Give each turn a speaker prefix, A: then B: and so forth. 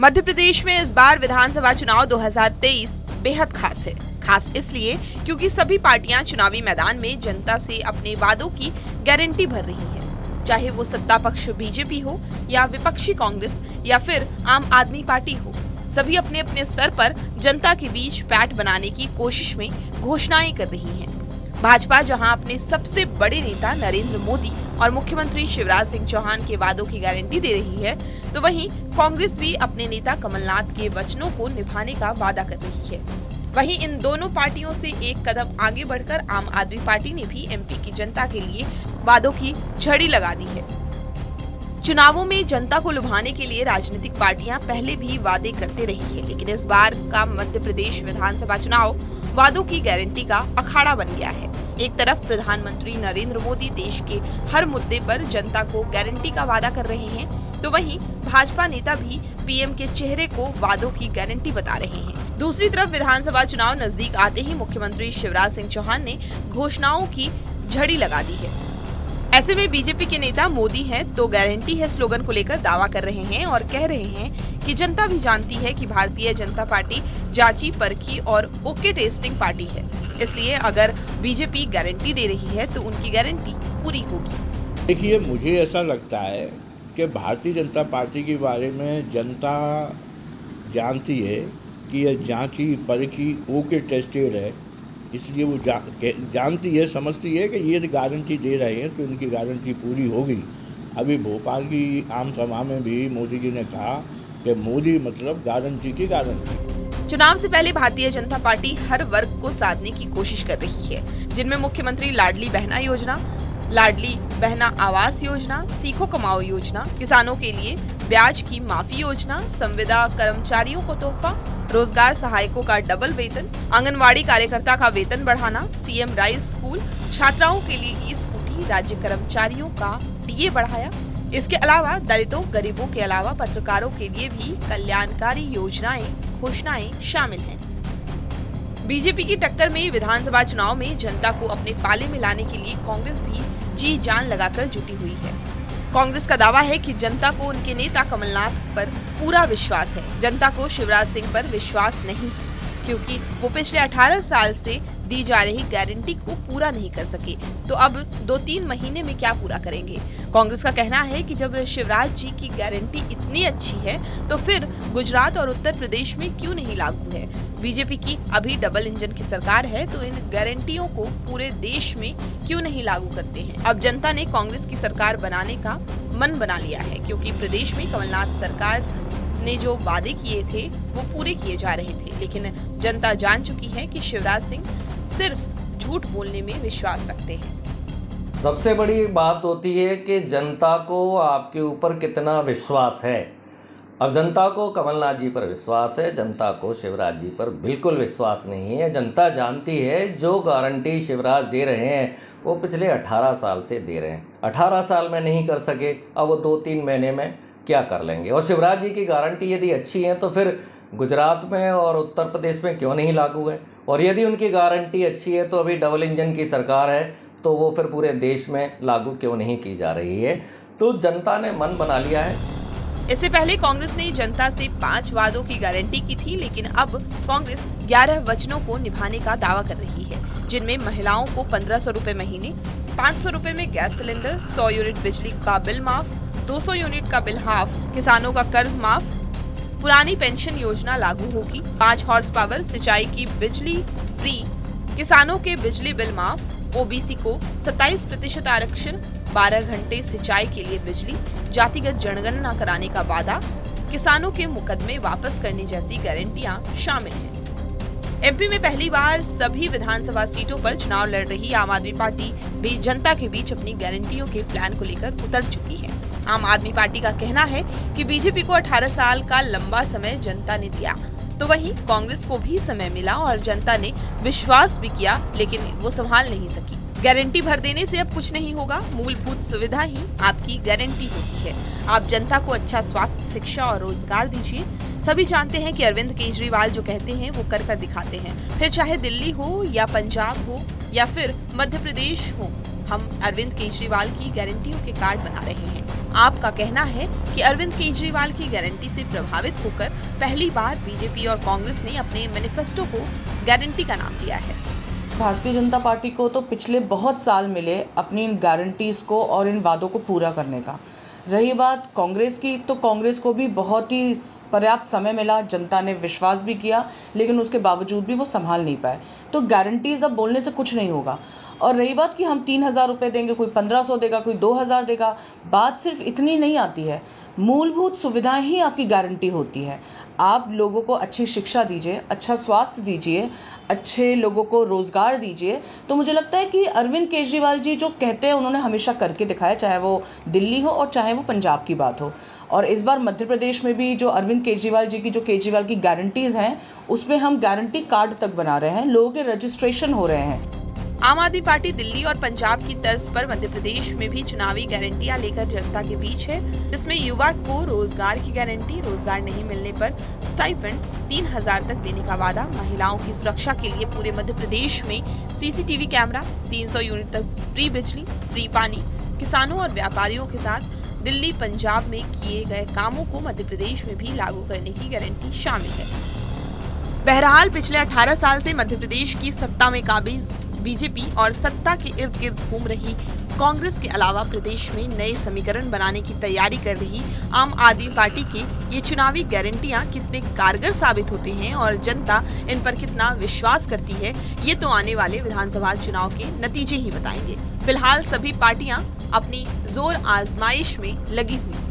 A: मध्य प्रदेश में इस बार विधानसभा चुनाव 2023 बेहद खास है। खास इसलिए क्योंकि सभी पार्टियां चुनावी मैदान में जनता से अपने वादों की गारंटी भर रही हैं। चाहे वो सत्ता पक्ष बीजेपी हो या विपक्षी कांग्रेस या फिर आम आदमी पार्टी हो, सभी अपने अपने स्तर पर जनता के बीच पैठ बनाने की कोशिश में घोषणाएं कर रही हैं। भाजपा जहां अपने सबसे बड़े नेता नरेंद्र मोदी और मुख्यमंत्री शिवराज सिंह चौहान के वादों की गारंटी दे रही है, तो वहीं कांग्रेस भी अपने नेता कमलनाथ के वचनों को निभाने का वादा कर रही है। वहीं इन दोनों पार्टियों से एक कदम आगे बढ़कर आम आदमी पार्टी ने भी एमपी की जनता के लिए वादों की झड़ी लगा दी है। चुनावों में जनता को लुभाने के लिए राजनीतिक पार्टियां पहले भी वादे करते रही है, लेकिन इस बार का मध्य प्रदेश विधानसभा चुनाव वादों की गारंटी का अखाड़ा बन गया है। एक तरफ प्रधानमंत्री नरेंद्र मोदी देश के हर मुद्दे पर जनता को गारंटी का वादा कर रहे हैं, तो वहीं भाजपा नेता भी पीएम के चेहरे को वादों की गारंटी बता रहे हैं। दूसरी तरफ विधानसभा चुनाव नजदीक आते ही मुख्यमंत्री शिवराज सिंह चौहान ने घोषणाओं की झड़ी लगा दी है। ऐसे में बीजेपी के नेता मोदी हैं तो गारंटी है स्लोगन को लेकर दावा कर रहे हैं और कह रहे हैं कि जनता भी जानती है कि भारतीय जनता पार्टी जांची परखी और ओके टेस्टिंग पार्टी है, इसलिए अगर बीजेपी गारंटी दे रही है तो उनकी गारंटी पूरी होगी।
B: देखिए, मुझे ऐसा लगता है कि भारतीय जनता पार्टी के बारे में जनता जानती है कि यह जांची परखी ओके टेस्टेड है, इसलिए वो जानती है, समझती है कि ये गारंटी दे रहे हैं तो इनकी गारंटी पूरी होगी। अभी भोपाल की आम सभा में भी मोदी जी ने कहा कि मोदी मतलब गारंटी की गारंटी।
A: चुनाव से पहले भारतीय जनता पार्टी हर वर्ग को साधने की कोशिश कर रही है, जिनमें मुख्यमंत्री लाडली बहना योजना, लाडली बहना आवास योजना, सीखो कमाओ योजना, किसानों के लिए ब्याज की माफी योजना, संविदा कर्मचारियों को तोहफा, रोजगार सहायकों का डबल वेतन, आंगनवाड़ी कार्यकर्ता का वेतन बढ़ाना, सीएम राइस स्कूल, छात्राओं के लिए ई स्कूटी, राज्य कर्मचारियों का डीए बढ़ाया। इसके अलावा दलितों, गरीबों के अलावा पत्रकारों के लिए भी कल्याणकारी योजनाएं, घोषणाएं शामिल हैं। बीजेपी की टक्कर में विधानसभा चुनाव में जनता को अपने पाले में लाने के लिए कांग्रेस भी जी जान लगाकर जुटी हुई है। कांग्रेस का दावा है कि जनता को उनके नेता कमलनाथ पर पूरा विश्वास है। जनता को शिवराज सिंह पर विश्वास नहीं, क्योंकि वो पिछले 18 साल से दी जा रही गारंटी को पूरा नहीं कर सके, तो अब 2-3 महीने में क्या पूरा करेंगे। कांग्रेस का कहना है कि जब शिवराज जी की गारंटी इतनी अच्छी है तो फिर गुजरात और उत्तर प्रदेश में क्यों नहीं लागू है। बीजेपी की अभी डबल इंजन की सरकार है, तो इन गारंटियों को पूरे देश में क्यों नहीं लागू करते हैं। अब जनता ने कांग्रेस की सरकार बनाने का मन बना लिया है, क्योंकि प्रदेश में कमलनाथ सरकार ने जो वादे किए थे वो पूरे किए जा रहे थे, लेकिन जनता जान चुकी है कि शिवराज सिंह सिर्फ झूठ बोलने में विश्वास रखते हैं।
C: सबसे बड़ी बात होती है कि जनता को आपके ऊपर कितना विश्वास है। अब जनता को कमलनाथ जी पर विश्वास है, जनता को शिवराज जी पर बिल्कुल विश्वास नहीं है। जनता जानती है जो गारंटी शिवराज दे रहे हैं वो पिछले 18 साल से दे रहे हैं। 18 साल में नहीं कर सके, अब वो 2-3 महीने में क्या कर लेंगे। और शिवराज जी की गारंटी यदि अच्छी है तो फिर गुजरात में और उत्तर प्रदेश में क्यों नहीं लागू है। और यदि उनकी गारंटी अच्छी है तो अभी डबल इंजन की सरकार है तो वो फिर पूरे देश में लागू क्यों नहीं की जा रही है। तो जनता ने मन बना लिया है।
A: इससे पहले कांग्रेस ने जनता से 5 वादों की गारंटी की थी, लेकिन अब कांग्रेस 11 वचनों को निभाने का दावा कर रही है, जिनमें महिलाओं को 1500 रुपए महीने, 500 रुपए में गैस सिलेंडर, 100 यूनिट बिजली का बिल माफ, 200 यूनिट का बिल हाफ, किसानों का कर्ज माफ, पुरानी पेंशन योजना लागू होगी, 5 हॉर्स पावर सिंचाई की बिजली फ्री, किसानों के बिजली बिल माफ, ओबीसी को 27% आरक्षण, 12 घंटे सिंचाई के लिए बिजली, जातिगत जनगणना कराने का वादा, किसानों के मुकदमे वापस करने जैसी गारंटियां शामिल हैं। एमपी में पहली बार सभी विधानसभा सीटों पर चुनाव लड़ रही आम आदमी पार्टी भी जनता के बीच अपनी गारंटियों के प्लान को लेकर उतर चुकी है। आम आदमी पार्टी का कहना है कि बीजेपी को 18 साल का लंबा समय जनता ने दिया, तो वहीं कांग्रेस को भी समय मिला और जनता ने विश्वास भी किया, लेकिन वो संभाल नहीं सकी। गारंटी भर देने से अब कुछ नहीं होगा, मूलभूत सुविधा ही आपकी गारंटी होती है। आप जनता को अच्छा स्वास्थ्य, शिक्षा और रोजगार दीजिए। सभी जानते हैं कि अरविंद केजरीवाल जो कहते हैं वो कर कर दिखाते हैं, फिर चाहे दिल्ली हो या पंजाब हो या फिर मध्य प्रदेश हो, हम अरविंद केजरीवाल की गारंटियों के कार्ड बना रहे हैं। आपका कहना है कि अरविंद केजरीवाल की गारंटी से प्रभावित होकर पहली बार बीजेपी और कांग्रेस ने अपने मैनिफेस्टो को गारंटी का नाम दिया है।
D: भारतीय जनता पार्टी को तो पिछले बहुत साल मिले अपनी इन गारंटीज को और इन वादों को पूरा करने का। रही बात कांग्रेस की, तो कांग्रेस को भी बहुत ही पर्याप्त समय मिला, जनता ने विश्वास भी किया, लेकिन उसके बावजूद भी वो संभाल नहीं पाए। तो गारंटीज अब बोलने से कुछ नहीं होगा। और रही बात कि हम 3,000 रुपये देंगे, कोई 1,500 देगा, कोई 2,000 देगा, बात सिर्फ इतनी नहीं आती है। मूलभूत सुविधाएं ही आपकी गारंटी होती है। आप लोगों को अच्छी शिक्षा दीजिए, अच्छा स्वास्थ्य दीजिए, अच्छे लोगों को रोज़गार दीजिए। तो मुझे लगता है कि अरविंद केजरीवाल जी जो कहते हैं उन्होंने हमेशा करके दिखाया, चाहे वो दिल्ली हो और चाहे वो पंजाब की बात हो। और इस बार मध्य प्रदेश में भी जो अरविंद केजरीवाल जी की जो केजरीवाल की गारंटीज़ हैं, उसमें हम गारंटी कार्ड तक बना रहे हैं, लोगों के रजिस्ट्रेशन हो रहे हैं।
A: आम आदमी पार्टी दिल्ली और पंजाब की तर्ज पर मध्य प्रदेश में भी चुनावी गारंटियां लेकर जनता के बीच है, जिसमें युवा को रोजगार की गारंटी, रोजगार नहीं मिलने पर स्टाइपेंड 3,000 तक देने का वादा, महिलाओं की सुरक्षा के लिए पूरे मध्य प्रदेश में सीसीटीवी कैमरा, 300 यूनिट तक फ्री बिजली, फ्री पानी, किसानों और व्यापारियों के साथ दिल्ली पंजाब में किए गए कामों को मध्य प्रदेश में भी लागू करने की गारंटी शामिल है। बहरहाल पिछले 18 साल से मध्य प्रदेश की सत्ता में काबिज बीजेपी और सत्ता के इर्द गिर्द घूम रही कांग्रेस के अलावा प्रदेश में नए समीकरण बनाने की तैयारी कर रही आम आदमी पार्टी की ये चुनावी गारंटियां कितने कारगर साबित होते हैं और जनता इन पर कितना विश्वास करती है, ये तो आने वाले विधानसभा चुनाव के नतीजे ही बताएंगे। फिलहाल सभी पार्टियां अपनी जोर आजमाइश में लगी हुई।